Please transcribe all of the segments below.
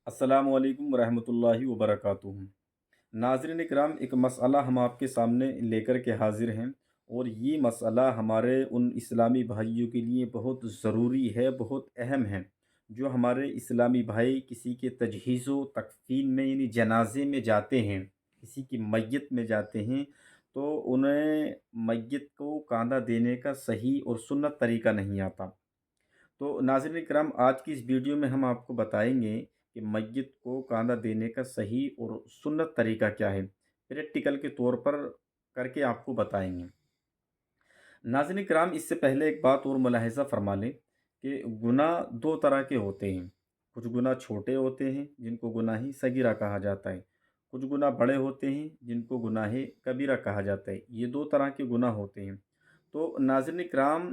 अस्सलामु अलैकुम वरहमतुल्लाहि वबरकातुहू। नाज़रीन इकराम, एक मसला हम आपके सामने लेकर के हाज़िर हैं और ये मसला हमारे उन इस्लामी भाइयों के लिए बहुत ज़रूरी है, बहुत अहम है। जो हमारे इस्लामी भाई किसी के तजहीज़ व तकफ़ीन में यानी जनाज़े में जाते हैं, किसी की मय्यत में जाते हैं, तो उन्हें मय्यत को कांधा देने का सही और सुन्नत तरीका नहीं आता। तो नाज़रीन इकराम, आज की इस वीडियो में हम आपको बताएंगे कि मस्जिद को कांधा देने का सही और सुन्नत तरीका क्या है, प्रैक्टिकल के तौर पर करके आपको बताएंगे। नाज़रीन इकराम, इससे पहले एक बात और मुलाहिज़ा फरमा लें कि गुनाह दो तरह के होते हैं। कुछ गुनाह छोटे होते हैं जिनको गुनाह सगीरा कहा जाता है, कुछ गुनाह बड़े होते हैं जिनको गुनाह कबीरा कहा जाता है। ये दो तरह के गुनाह होते हैं। तो नाज़रीन इकराम,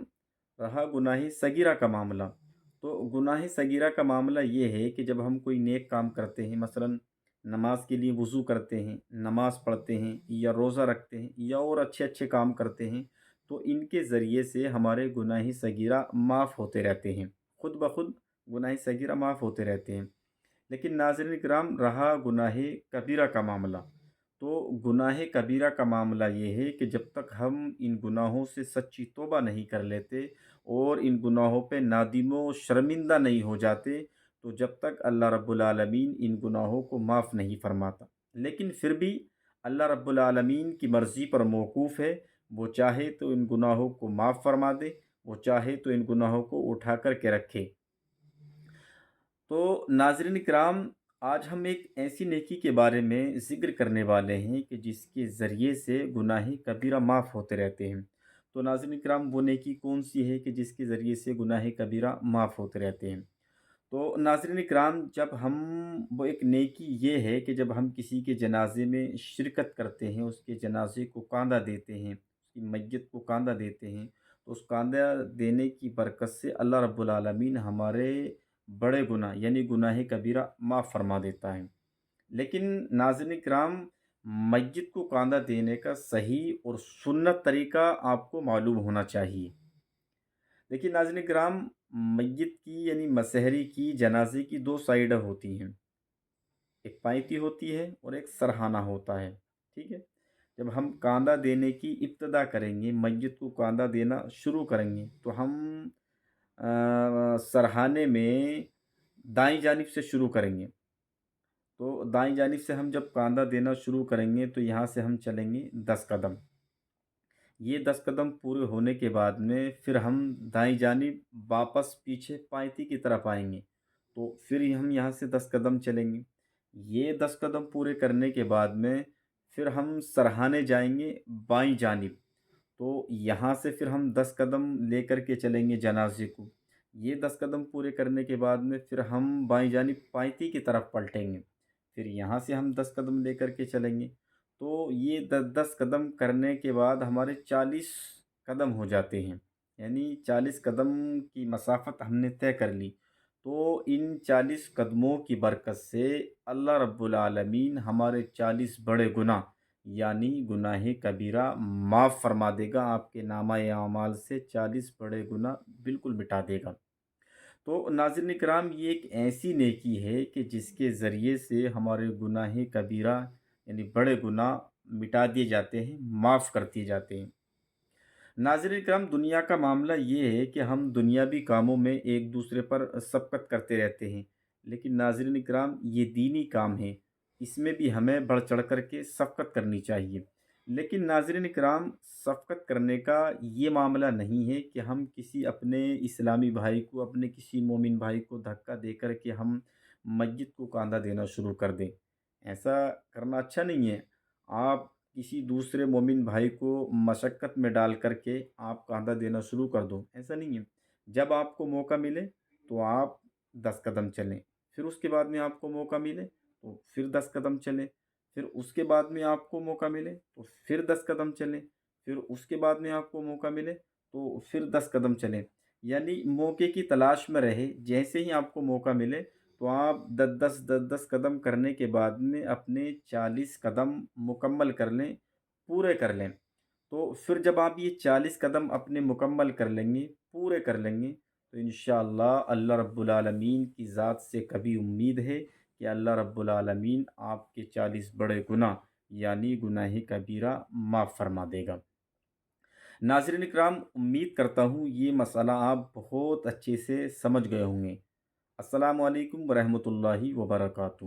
रहा गुनाह सगीरा का मामला, तो गुनाह सगीरा का मामला ये है कि जब हम कोई नेक काम करते हैं, मसलन नमाज के लिए वज़ू करते हैं, नमाज़ पढ़ते हैं या रोज़ा रखते हैं या और अच्छे अच्छे काम करते हैं, तो इनके ज़रिए से हमारे गुनाह सगीरा माफ़ होते रहते हैं। खुद ब खुद गुनाह सगीरा माफ़ होते रहते हैं। लेकिन नाज़रीन किराम, रहा गुनाह कबीरा का मामला, तो गुनाह कबीरा का मामला ये है कि जब तक हम इन गुनाहों से सच्ची तौबा नहीं कर लेते और इन गुनाहों पे नादिम व शर्मिंदा नहीं हो जाते, तो जब तक अल्लाह रब्बुल आलमीन इन गुनाहों को माफ़ नहीं फरमाता। लेकिन फिर भी अल्लाह रब्बुल आलमीन की मर्ज़ी पर मौकूफ़ है। वो चाहे तो इन गुनाहों को माफ़ फरमा दे, वो चाहे तो इन गुनाहों को उठा कर के रखे। तो नाज़रीन किराम, आज हम एक ऐसी नेकी के बारे में ज़िक्र करने वाले हैं कि जिसके ज़रिए से गुनाह कबीरा माफ़ होते रहते हैं। तो नाज़रीन किराम, वो नेकी कौन सी है कि जिसके ज़रिए से गुनाह कबीरा माफ़ होते रहते हैं? तो नाज़रीन किराम, जब हम वो एक नेकी ये है कि जब हम किसी के जनाज़े में शिरकत करते हैं, उसके जनाज़े को कांधा देते हैं, उसकी मय्यत को कांधा देते हैं, तो उस कांधा देने की बरकत से अल्लाह रब्बुल आलमीन हमारे बड़े गुनाह यानी गुनाह कबीरा माफ़ फरमा देता है। लेकिन नाज़रीन किराम, मस्जिद को कांधा देने का सही और सुन्नत तरीका आपको मालूम होना चाहिए। देखिए नाज़रीन किराम, मस्जिद की यानी मसहरी की जनाजे की दो साइड होती हैं। एक पायती होती है और एक सरहाना होता है। ठीक है? जब हम कांधा देने की इब्तिदा करेंगे, मस्जिद को कांधा देना शुरू करेंगे, तो हम सरहाने में दाईं जानिब से शुरू करेंगे। तो दाईं जानिब से हम जब कांधा देना शुरू करेंगे, तो यहाँ से हम चलेंगे 10 कदम। ये 10 कदम पूरे होने के बाद में फिर हम दाईं जानिब वापस पीछे पायती की तरफ आएँगे। तो फिर हम यहाँ से 10 कदम चलेंगे। ये 10 कदम पूरे करने के बाद में फिर हम सरहाने जाएँगे बाईं जानिब। तो यहाँ से फिर हम 10 कदम लेकर के चलेंगे जनाज़े को। ये 10 कदम पूरे करने के बाद में फिर हम बाईं जानिब पायती की तरफ पलटेंगे। फिर यहाँ से हम 10 कदम लेकर के चलेंगे। तो ये 10-10 कदम करने के बाद हमारे 40 कदम हो जाते हैं। यानी 40 कदम की मसाफ़त हमने तय कर ली। तो इन 40 कदमों की बरकत से अल्लाह रब्बुल आलमीन हमारे 40 बड़े गुनाह यानी गुनाह कबीरा माफ़ फरमा देगा। आपके नामा-ए आमाल से 40 बड़े गुनाह बिल्कुल मिटा देगा। तो नाज़रीन किराम, ये एक ऐसी नेकी है कि जिसके ज़रिए से हमारे गुनाह कबीरा यानी बड़े गुनाह मिटा दिए जाते हैं, माफ़ कर दिए जाते हैं। नाज़रीन किराम, दुनिया का मामला ये है कि हम दुनियावी कामों में एक दूसरे पर शफ़क़त करते रहते हैं। लेकिन नाज़रीन किराम, ये दीनी काम है, इसमें भी हमें बढ़ चढ़ कर के शफ़क़त करनी चाहिए। लेकिन नाज़रीन किराम, शफ़क़त करने का ये मामला नहीं है कि हम किसी अपने इस्लामी भाई को, अपने किसी मोमिन भाई को धक्का दे कर के हम मस्जिद को कांधा देना शुरू कर दें। ऐसा करना अच्छा नहीं है। आप किसी दूसरे मोमिन भाई को मशक्क़त में डाल कर के आप कांधा देना शुरू कर दो, ऐसा नहीं है। जब आपको मौका मिले तो आप 10 कदम चलें, फिर उसके बाद में आपको मौका मिले तो फिर 10 कदम चलें, फिर उसके बाद में आपको मौका मिले तो फिर 10 कदम चलें, फिर उसके बाद में आपको मौका मिले तो फिर 10 कदम चलें। यानी मौके की तलाश में रहे, जैसे ही आपको मौका मिले तो आप 10-10 कदम करने के बाद में अपने 40 कदम मुकम्मल कर लें, पूरे कर लें। तो फिर जब आप ये 40 कदम अपने मुकम्मल कर लेंगे, पूरे कर लेंगे, तो इंशाअल्लाह अल्लाह रब्बुल आलमीन की ज़ात से कभी उम्मीद है کہ اللہ رب العالمین آپ کے 40 بڑے گناہ یعنی گناہ کبیرہ معاف فرما دے گا۔ ناظرین اکرام، امید کرتا ہوں یہ مسئلہ آپ بہت اچھے سے سمجھ گئے ہوں گے۔ السلام علیکم ورحمۃ اللہ وبرکاتہ۔